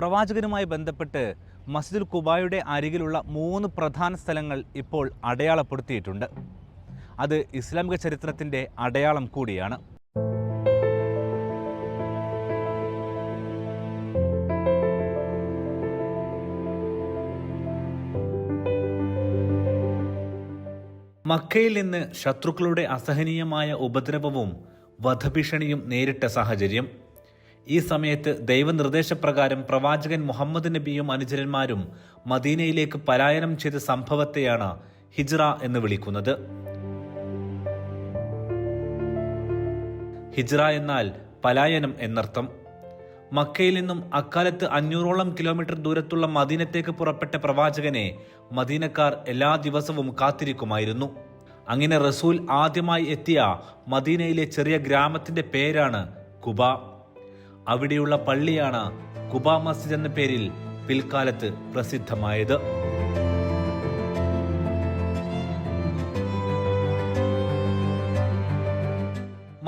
പ്രവാചകനുമായി ബന്ധപ്പെട്ട് മസ്ജിദുൽ ഖുബായുടെ അരികിലുള്ള 3 പ്രധാന സ്ഥലങ്ങൾ ഇപ്പോൾ അടയാളപ്പെടുത്തിയിട്ടുണ്ട്. അത് ഇസ്ലാമിക ചരിത്രത്തിൻ്റെ അടയാളം കൂടിയാണ്. മക്കയിൽ നിന്ന് ശത്രുക്കളുടെ അസഹനീയമായ ഉപദ്രവവും വധഭീഷണിയും നേരിട്ട സാഹചര്യം. ഈ സമയത്ത് ദൈവനിർദ്ദേശപ്രകാരം പ്രവാചകൻ മുഹമ്മദ് നബിയും അനുചരന്മാരും മദീനയിലേക്ക് പലായനം ചെയ്ത സംഭവത്തെയാണ് ഹിജ്റ എന്ന് വിളിക്കുന്നത്. ഹിജ്റ എന്നാൽ പലായനം എന്നർത്ഥം. മക്കയിൽ നിന്നും അക്കാലത്ത് 500ഓളം കിലോമീറ്റർ ദൂരത്തുള്ള മദീനത്തേക്ക് പുറപ്പെട്ട പ്രവാചകനെ മദീനക്കാർ എല്ലാ ദിവസവും കാത്തിരിക്കുമായിരുന്നു. അങ്ങനെ റസൂൽ ആദ്യമായി എത്തിയ മദീനയിലെ ചെറിയ ഗ്രാമത്തിന്റെ പേരാണ് ഖുബ. അവിടെയുള്ള പള്ളിയാണ് ഖുബ മസ്ജിദ് എന്ന പേരിൽ പിൽക്കാലത്ത് പ്രസിദ്ധമായത്.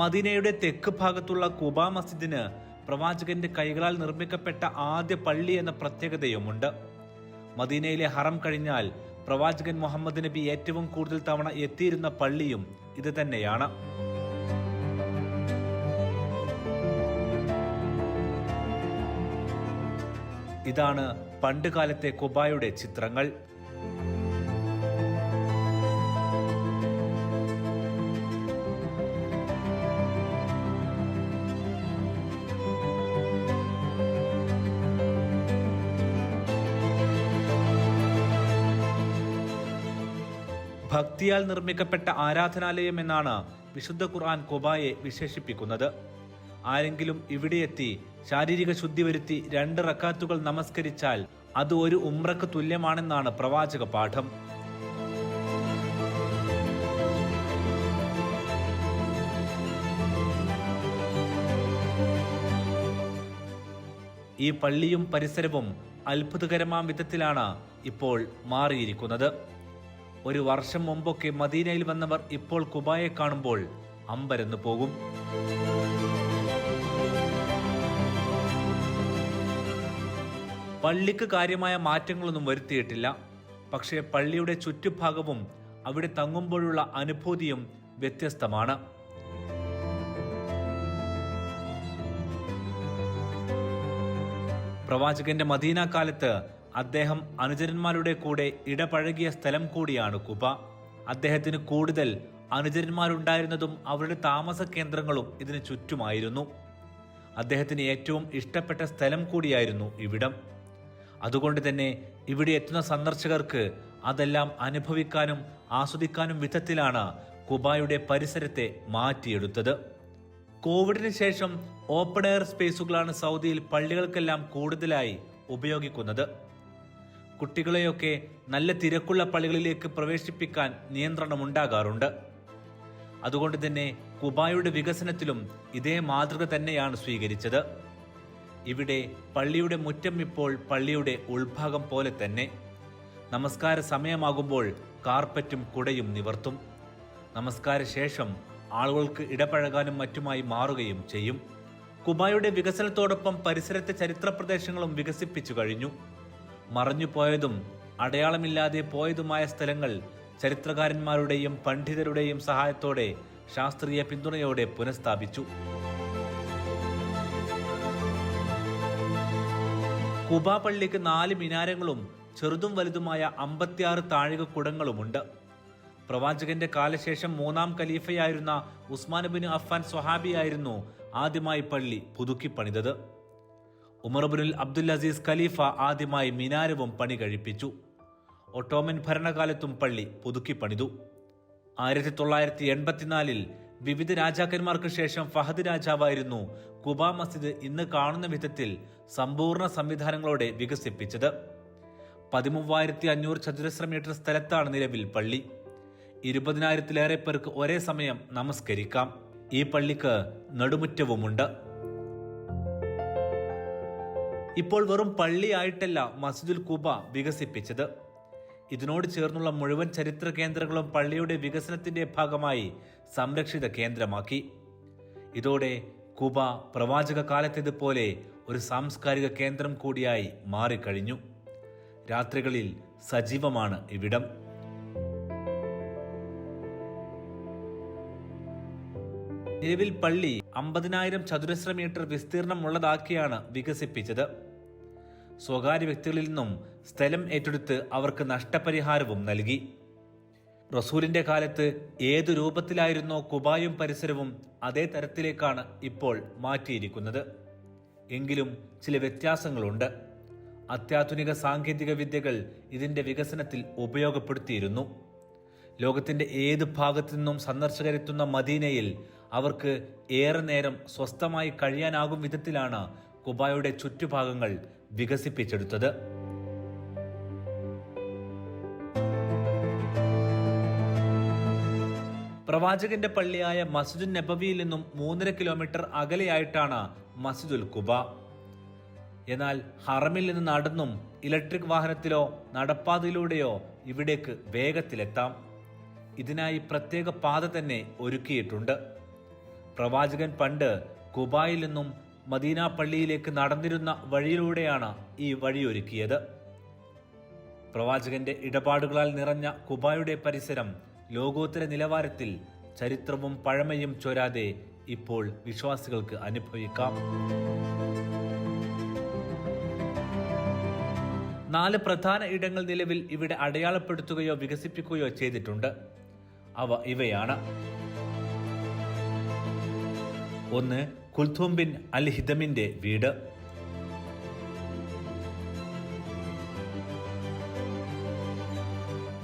മദീനയുടെ തെക്ക് ഭാഗത്തുള്ള ഖുബ മസ്ജിദിന് പ്രവാചകന്റെ കൈകളാൽ നിർമ്മിക്കപ്പെട്ട ആദ്യ പള്ളി എന്ന പ്രത്യേകതയുമുണ്ട്. മദീനയിലെ ഹറം കഴിഞ്ഞാൽ പ്രവാചകൻ മുഹമ്മദ് നബി ഏറ്റവും കൂടുതൽ തവണ എത്തിയിരുന്ന പള്ളിയും ഇത് തന്നെയാണ്. ഇതാണ് പണ്ടുകാലത്തെ ഖുബായുടെ ചിത്രങ്ങൾ. ഭക്തിയാൽ നിർമ്മിക്കപ്പെട്ട ആരാധനാലയം എന്നാണ് വിശുദ്ധ ഖുർആൻ ഖുബായെ വിശേഷിപ്പിക്കുന്നത്. ആരെങ്കിലും ഇവിടെയെത്തി ശാരീരിക ശുദ്ധി വരുത്തി 2 റക്കാത്തുകൾ നമസ്കരിച്ചാൽ അത് ഒരു ഉംറക്ക് തുല്യമാണെന്നാണ് പ്രവാചക പാഠം. ഈ പള്ളിയും പരിസരവും അത്ഭുതകരമായ വിധത്തിലാണ് ഇപ്പോൾ മാറിയിരിക്കുന്നത്. ഒരു വർഷം മുമ്പൊക്കെ മദീനയിൽ വന്നവർ ഇപ്പോൾ ഖുബായെ കാണുമ്പോൾ അമ്പരന്ന് പോകും. പള്ളിക്ക് കാര്യമായ മാറ്റങ്ങളൊന്നും വരുത്തിയിട്ടില്ല. പക്ഷേ പള്ളിയുടെ ചുറ്റുഭാഗവും അവിടെ തങ്ങുമ്പോഴുള്ള അനുഭൂതിയും വ്യത്യസ്തമാണ്. പ്രവാചകന്റെ മദീന കാലത്ത് അദ്ദേഹം അനുചരന്മാരുടെ കൂടെ ഇടപഴകിയ സ്ഥലം കൂടിയാണ് ഖുബ. അദ്ദേഹത്തിന് കൂടുതൽ അനുചരന്മാരുണ്ടായിരുന്നതും അവരുടെ താമസ കേന്ദ്രങ്ങളും ഇതിന് ചുറ്റുമായിരുന്നു. അദ്ദേഹത്തിന് ഏറ്റവും ഇഷ്ടപ്പെട്ട സ്ഥലം കൂടിയായിരുന്നു ഇവിടം. അതുകൊണ്ട് തന്നെ ഇവിടെ എത്തുന്ന സന്ദർശകർക്ക് അതെല്ലാം അനുഭവിക്കാനും ആസ്വദിക്കാനും വിധത്തിലാണ് ഖുബായുടെ പരിസരത്തെ മാറ്റിയെടുത്തത്. കോവിഡിന് ശേഷം ഓപ്പൺ എയർ സ്പേസുകളാണ് സൗദിയിൽ പള്ളികൾക്കെല്ലാം കൂടുതലായി ഉപയോഗിക്കുന്നത്. കുട്ടികളെയൊക്കെ നല്ല തിരക്കുള്ള പള്ളികളിലേക്ക് പ്രവേശിപ്പിക്കാൻ നിയന്ത്രണമുണ്ടാകാറുണ്ട്. അതുകൊണ്ട് തന്നെ ഖുബായുടെ വികസനത്തിലും ഇതേ മാതൃക തന്നെയാണ് സ്വീകരിച്ചത്. ഇവിടെ പള്ളിയുടെ മുറ്റം ഇപ്പോൾ പള്ളിയുടെ ഉൾഭാഗം പോലെ തന്നെ. നമസ്കാര സമയമാകുമ്പോൾ കാർപ്പറ്റും കുടയും നിവർത്തും. നമസ്കാര ശേഷം ആളുകൾക്ക് ഇടപഴകാനും മറ്റുമായി മാറുകയും ചെയ്യും. ഖുബായുടെ വികസനത്തോടൊപ്പം പരിസരത്തെ ചരിത്ര പ്രദേശങ്ങളും വികസിപ്പിച്ചു കഴിഞ്ഞു. മറഞ്ഞുപോയതും അടയാളമില്ലാതെ പോയതുമായ സ്ഥലങ്ങൾ ചരിത്രകാരന്മാരുടെയും പണ്ഡിതരുടെയും സഹായത്തോടെ ശാസ്ത്രീയ പിന്തുണയോടെ പുനഃസ്ഥാപിച്ചു. ഖുബ പള്ളിക്ക് 4 മിനാരങ്ങളും ചെറുതും വലുതുമായ 56 താഴികക്കുടങ്ങളുമുണ്ട്. പ്രവാചകന്റെ കാലശേഷം 3ാം ഖലീഫയായിരുന്ന ഉസ്മാൻ ബിൻ അഫ്ഫാൻ സ്വഹാബിയായിരുന്നു ആദ്യമായി പള്ളി പുതുക്കി പണിതത്. ഉമർ ബിൻ അബ്ദുൽ അസീസ് ഖലീഫ ആദ്യമായി മിനാരവും പണി കഴിപ്പിച്ചു. ഒട്ടോമൻ ഭരണകാലത്തും പള്ളി പുതുക്കി പണിതു. 1984 വിവിധ രാജാക്കന്മാർക്ക് ശേഷം ഫഹദ് രാജാവായിരുന്നു ഖുബ മസ്ജിദ് ഇന്ന് കാണുന്ന വിധത്തിൽ സമ്പൂർണ്ണ സംവിധാനങ്ങളോടെ വികസിപ്പിച്ചത്. 13,500 ചതുരശ്ര മീറ്റർ സ്ഥലത്താണ് നിലവിൽ പള്ളി. 20,000-ലേറെ പേർക്ക് ഒരേ സമയം നമസ്കരിക്കാം. ഈ പള്ളിക്ക് നടുമുറ്റവുമുണ്ട്. ഇപ്പോൾ വെറും പള്ളിയായിട്ടല്ല മസ്ജിദുൽ ഖുബ വികസിപ്പിച്ചത്. ഇതിനോട് ചേർന്നുള്ള മുഴുവൻ ചരിത്ര കേന്ദ്രങ്ങളും പള്ളിയുടെ വികസനത്തിന്റെ ഭാഗമായി സംരക്ഷിത കേന്ദ്രമാക്കി. ഇതോടെ ഖുബ പ്രവാചക കാലത്തേതുപോലെ ഒരു സാംസ്കാരിക കേന്ദ്രം കൂടിയായി മാറിക്കഴിഞ്ഞു. രാത്രികളിൽ സജീവമാണ് ഇവിടം. നിലവിൽ പള്ളി 50,000 ചതുരശ്ര മീറ്റർ വിസ്തീർണമുള്ളതാക്കിയാണ് വികസിപ്പിച്ചത്. സ്വകാര്യ വ്യക്തികളിൽ നിന്നും സ്ഥലം ഏറ്റെടുത്ത് അവർക്ക് നഷ്ടപരിഹാരവും നൽകി. റസൂലിന്റെ കാലത്ത് ഏതു രൂപത്തിലായിരുന്നോ കുബായും പരിസരവും അതേ തരത്തിലേക്കാണ് ഇപ്പോൾ മാറ്റിയിരിക്കുന്നത്. എങ്കിലും ചില വ്യത്യാസങ്ങളുണ്ട്. അത്യാധുനിക സാങ്കേതിക വിദ്യകൾ ഇതിന്റെ വികസനത്തിൽ ഉപയോഗപ്പെടുത്തിയിരുന്നു. ലോകത്തിന്റെ ഏത് ഭാഗത്തു നിന്നും സന്ദർശകരെത്തുന്ന മദീനയിൽ അവർക്ക് ഏറെ നേരം സ്വസ്ഥമായി കഴിയാനാകും വിധത്തിലാണ് കുബായുടെ ചുറ്റുഭാഗങ്ങൾ വികസിപ്പിച്ചെടുത്തത്. പ്രവാചകന്റെ പള്ളിയായ മസ്ജിദുൻ നബവിയിൽ നിന്നും 3.5 കിലോമീറ്റർ അകലെയായിട്ടാണ് മസ്ജിദുൽ കുബ. എന്നാൽ ഹറമിൽ നിന്ന് നടന്നും ഇലക്ട്രിക് വാഹനത്തിലോ നടപ്പാതയിലൂടെയോ ഇവിടേക്ക് വേഗത്തിലെത്താം. ഇതിനായി പ്രത്യേക പാത തന്നെ ഒരുക്കിയിട്ടുണ്ട്. പ്രവാചകൻ പണ്ട് കുബായിൽ നിന്നും മദീന പള്ളിയിലേക്ക് നടന്നിരുന്ന വഴിയിലൂടെയാണ് ഈ വഴിയൊരുക്കിയത്. പ്രവാചകന്റെ ഇടപാടുകളാൽ നിറഞ്ഞ കുബായുടെ പരിസരം ലോകോത്തര നിലവാരത്തിൽ ചരിത്രവും പഴമയും ചോരാതെ ഇപ്പോൾ വിശ്വാസികൾക്ക് അനുഭവിക്കാം. 4 പ്രധാന ഇടങ്ങൾ നിലവിൽ ഇവിടെ അടയാളപ്പെടുത്തുകയോ വികസിപ്പിക്കുകയോ ചെയ്തിട്ടുണ്ട്. അവ ഇവയാണ്: 1. കുൽഥൂം ബിൻ അൽ ഹിദമിന്റെ വീട്.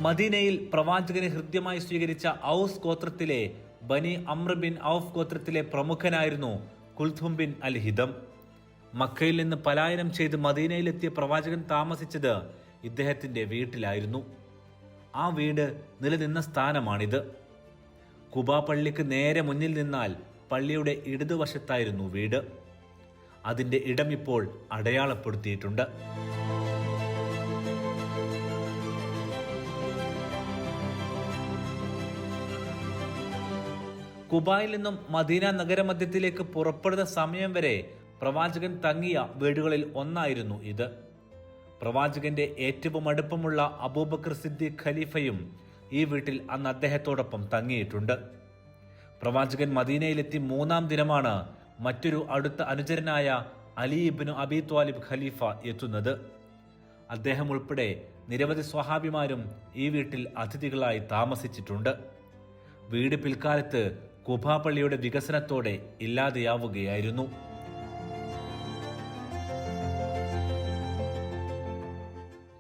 മദീനയിൽ പ്രവാചകനെ ഹൃദ്യമായി സ്വീകരിച്ച ഔസ് ഗോത്രത്തിലെ ബനി അമ്ര ബിൻ ഔഫ് ഗോത്രത്തിലെ പ്രമുഖനായിരുന്നു കുൽഥൂം ബിൻ അൽ ഹിദം. മക്കയിൽ നിന്ന് പലായനം ചെയ്ത് മദീനയിലെത്തിയ പ്രവാചകൻ താമസിച്ചത് ഇദ്ദേഹത്തിന്റെ വീട്ടിലായിരുന്നു. ആ വീട് നിലനിന്ന സ്ഥാനമാണിത്. കുബാ പള്ളിക്ക് നേരെ മുന്നിൽ നിന്നാൽ പള്ളിയുടെ ഇടതുവശത്തായിരുന്നു വീട്. അതിന്റെ ഇടം ഇപ്പോൾ അടയാളപ്പെടുത്തിയിട്ടുണ്ട്. കുബായിൽ നിന്നും മദീന നഗരമധ്യത്തിലേക്ക് പുറപ്പെടുന്ന സമയം വരെ പ്രവാചകൻ തങ്ങിയ വീടുകളിൽ ഒന്നായിരുന്നു ഇത്. പ്രവാചകന്റെ ഏറ്റവും അടുപ്പമുള്ള അബൂബക്കർ സിദ്ദീഖ് ഖലീഫയും ഈ വീട്ടിൽ അന്ന് അദ്ദേഹത്തോടൊപ്പം തങ്ങിയിട്ടുണ്ട്. പ്രവാചകൻ മദീനയിലെത്തി 3-ാം ദിനമാണ് മറ്റൊരു അടുത്ത അനുചരനായ അലി ഇബ്നു അബി ത്വാലിബ് ഖലീഫ എത്തുന്നത്. അദ്ദേഹം ഉൾപ്പെടെ നിരവധി സ്വഹാബിമാരും ഈ വീട്ടിൽ അതിഥികളായി താമസിച്ചിട്ടുണ്ട്. വീട് പിൽക്കാലത്ത് കുബാ പള്ളിയുടെ വികസനത്തോടെ ഇല്ലാതെയാവുകയായിരുന്നു.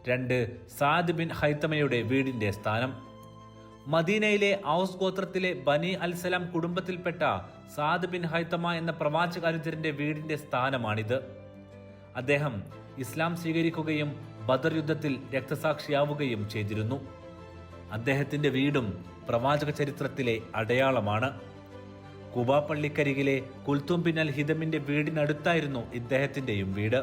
2. സാദ് ബിൻ ഹൈത്തമയുടെ വീടിന്റെ സ്ഥാനം. മദീനയിലെ ഔസ് ഗോത്രത്തിലെ ബനി അൽസലാം കുടുംബത്തിൽപ്പെട്ട സാദ് ബിൻ ഹൈത്തമ എന്ന പ്രവാചകാനുചരന്റെ വീടിന്റെ സ്ഥാനമാണിത്. അദ്ദേഹം ഇസ്ലാം സ്വീകരിക്കുകയും ബദർ യുദ്ധത്തിൽ രക്തസാക്ഷിയാവുകയും ചെയ്തിരുന്നു. അദ്ദേഹത്തിന്റെ വീടും പ്രവാചക ചരിത്രത്തിലെ അടയാളമാണ്. കുബാ പള്ളിക്കരികിലെ കുൽഥൂം ബിൻ അൽ ഹിദമിന്റെ വീടിനടുത്തായിരുന്നു ഇദ്ദേഹത്തിന്റെയും വീട്.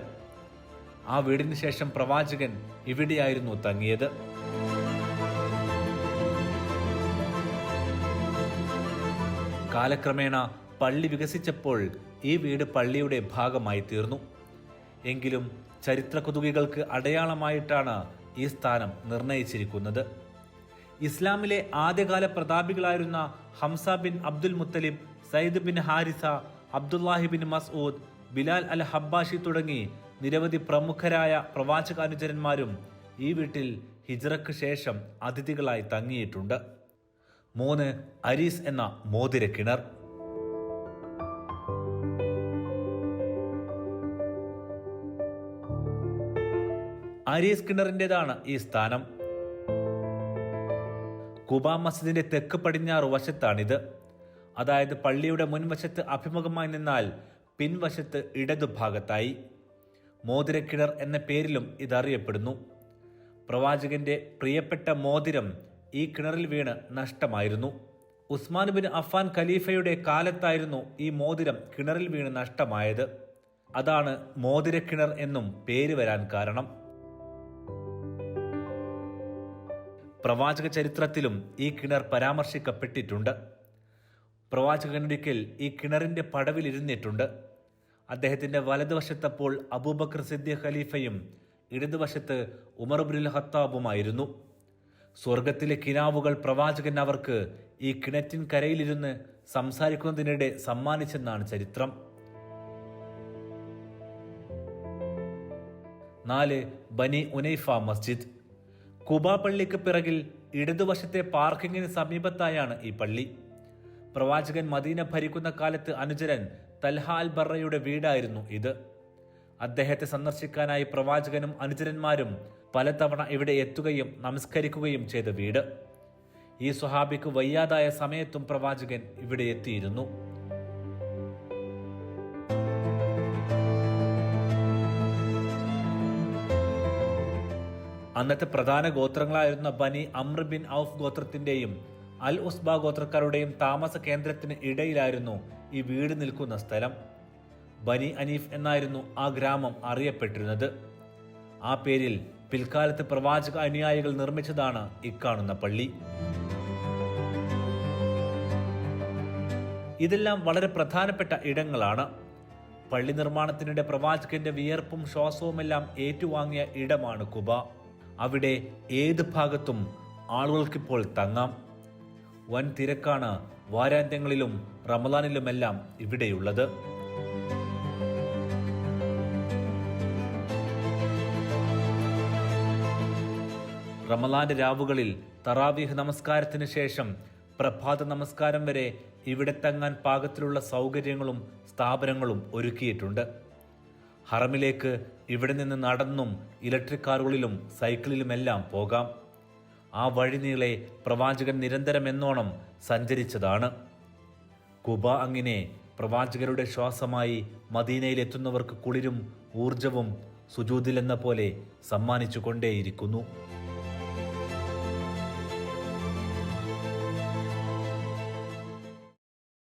ആ വീടിന് ശേഷം പ്രവാചകൻ ഇവിടെയായിരുന്നു തങ്ങിയത്. കാലക്രമേണ പള്ളി വികസിച്ചപ്പോൾ ഈ വീട് പള്ളിയുടെ ഭാഗമായി തീർന്നു. എങ്കിലും ചരിത്ര കുതുകികൾക്ക് അടയാളമായിട്ടാണ് ഈ സ്ഥാനം നിർണയിച്ചിരിക്കുന്നത്. ഇസ്ലാമിലെ ആദ്യകാല പ്രതാപികളായിരുന്ന Hamza bin Abdul Muttalib, Sayyid bin Haritha, Abdullahi bin Masud, Bilal al Habashi തുടങ്ങി നിരവധി പ്രമുഖരായ പ്രവാചകാനുചരന്മാരും ഈ വീട്ടിൽ ഹിജ്റയ്ക്ക് ശേഷം അതിഥികളായി തങ്ങിയിട്ടുണ്ട്. 3. അരീസ് എന്ന മോതിരക്കിണർ. അരീസ് കിണറിൻ്റെതാണ് ഈ സ്ഥാനം. കുബാ മസ്ജിദിന്റെ തെക്ക് പടിഞ്ഞാറ് വശത്താണിത്. അതായത് പള്ളിയുടെ മുൻവശത്ത് അഭിമുഖമായി നിന്നാൽ പിൻവശത്ത് ഇടതുഭാഗത്തായി. മോതിരക്കിണർ എന്ന പേരിലും ഇതറിയപ്പെടുന്നു. പ്രവാചകന്റെ പ്രിയപ്പെട്ട മോതിരം ഈ കിണറിൽ വീണ് നഷ്ടമായിരുന്നു. ഉസ്മാൻ ബിൻ അഫ്ഫാൻ ഖലീഫയുടെ കാലത്തായിരുന്നു ഈ മോതിരം കിണറിൽ വീണ് നഷ്ടമായത്. അതാണ് മോതിരക്കിണർ എന്നും പേര് വരാൻ കാരണം. പ്രവാചക ചരിത്രത്തിലും ഈ കിണർ പരാമർശിക്കപ്പെട്ടിട്ടുണ്ട്. പ്രവാചകനൊരിക്കൽ ഈ കിണറിന്റെ പടവിൽ ഇരുന്നിട്ടുണ്ട്. അദ്ദേഹത്തിന്റെ വലതുവശത്തപ്പോൾ അബൂബക്കർ സിദ്ദീഖ് ഖലീഫയും ഇടതുവശത്ത് ഉമർ ഇബ്നുൽ ഖത്താബുമായിരുന്നു. സ്വർഗത്തിലെ കിനാവുകൾ പ്രവാചകൻ അവർക്ക് ഈ കിണറ്റിൻ കരയിലിരുന്ന് സംസാരിക്കുന്നതിനിടെ സമ്മാനിച്ചെന്നാണ് ചരിത്രം. 4. ബനി ഉനൈഫ മസ്ജിദ്. കുബാ പള്ളിക്ക് പിറകിൽ ഇടതുവശത്തെ പാർക്കിങ്ങിന് സമീപത്തായാണ് ഈ പള്ളി. പ്രവാചകൻ മദീന ഭരിക്കുന്ന കാലത്ത് അനുചരൻ തൽഹ അൽ ബറയുടെ വീടായിരുന്നു ഇത്. അദ്ദേഹത്തെ സന്ദർശിക്കാനായി പ്രവാചകനും അനുചരന്മാരും പലതവണ ഇവിടെ എത്തുകയും നമസ്കരിക്കുകയും ചെയ്ത വീട്. ഈ സ്വഹാബിക്ക് വയ്യാതായ സമയത്തും പ്രവാചകൻ ഇവിടെ എത്തിയിരുന്നു. അന്നത്തെ പ്രധാന ഗോത്രങ്ങളായിരുന്ന ബനി അമ്ർ ബിൻ ഔഫ് ഗോത്രത്തിന്റെയും അൽ ഉസ്ബ ഗോത്രക്കാരുടെയും താമസ കേന്ദ്രത്തിന് ഇടയിലായിരുന്നു ഈ വീട് നിൽക്കുന്ന സ്ഥലം. ബനി അനീഫ് എന്നായിരുന്നു ആ ഗ്രാമം അറിയപ്പെട്ടിരുന്നത്. ആ പേരിൽ പിൽക്കാലത്ത് പ്രവാചക അനുയായികൾ നിർമ്മിച്ചതാണ് ഇക്കാണുന്ന പള്ളി. ഇതെല്ലാം വളരെ പ്രധാനപ്പെട്ട ഇടങ്ങളാണ്. പള്ളി നിർമ്മാണത്തിനിടെ പ്രവാചകന്റെ വിയർപ്പും ശ്വാസവുമെല്ലാം ഏറ്റുവാങ്ങിയ ഇടമാണ് കുബ. അവിടെ ഏത് ഭാഗത്തും ആളുകൾക്കിപ്പോൾ തങ്ങാം. വൻ തിരക്കാണ് വാരാന്ത്യങ്ങളിലും റമദാനിലുമെല്ലാം ഇവിടെയുള്ളത്. റമദാന്റെ രാവുകളിൽ തറാവീഹ് നമസ്കാരത്തിന് ശേഷം പ്രഭാത നമസ്കാരം വരെ ഇവിടെ തങ്ങാൻ പാകത്തിലുള്ള സൗകര്യങ്ങളും സ്ഥാപനങ്ങളും ഒരുക്കിയിട്ടുണ്ട്. ഹറമിലേക്ക് ഇവിടെ നിന്ന് നടന്നും ഇലക്ട്രിക് കാറുകളിലും സൈക്കിളിലുമെല്ലാം പോകാം. ആ വഴി നീളെ പ്രവാചകൻ നിരന്തരം എന്നോണം സഞ്ചരിച്ചതാണ്. കുബ അങ്ങനെ പ്രവാചകരുടെ ശ്വാസമായി മദീനയിലെത്തുന്നവർക്ക് കുളിരും ഊർജവും സുജൂദിലെന്ന പോലെ സമ്മാനിച്ചു കൊണ്ടേയിരിക്കുന്നു.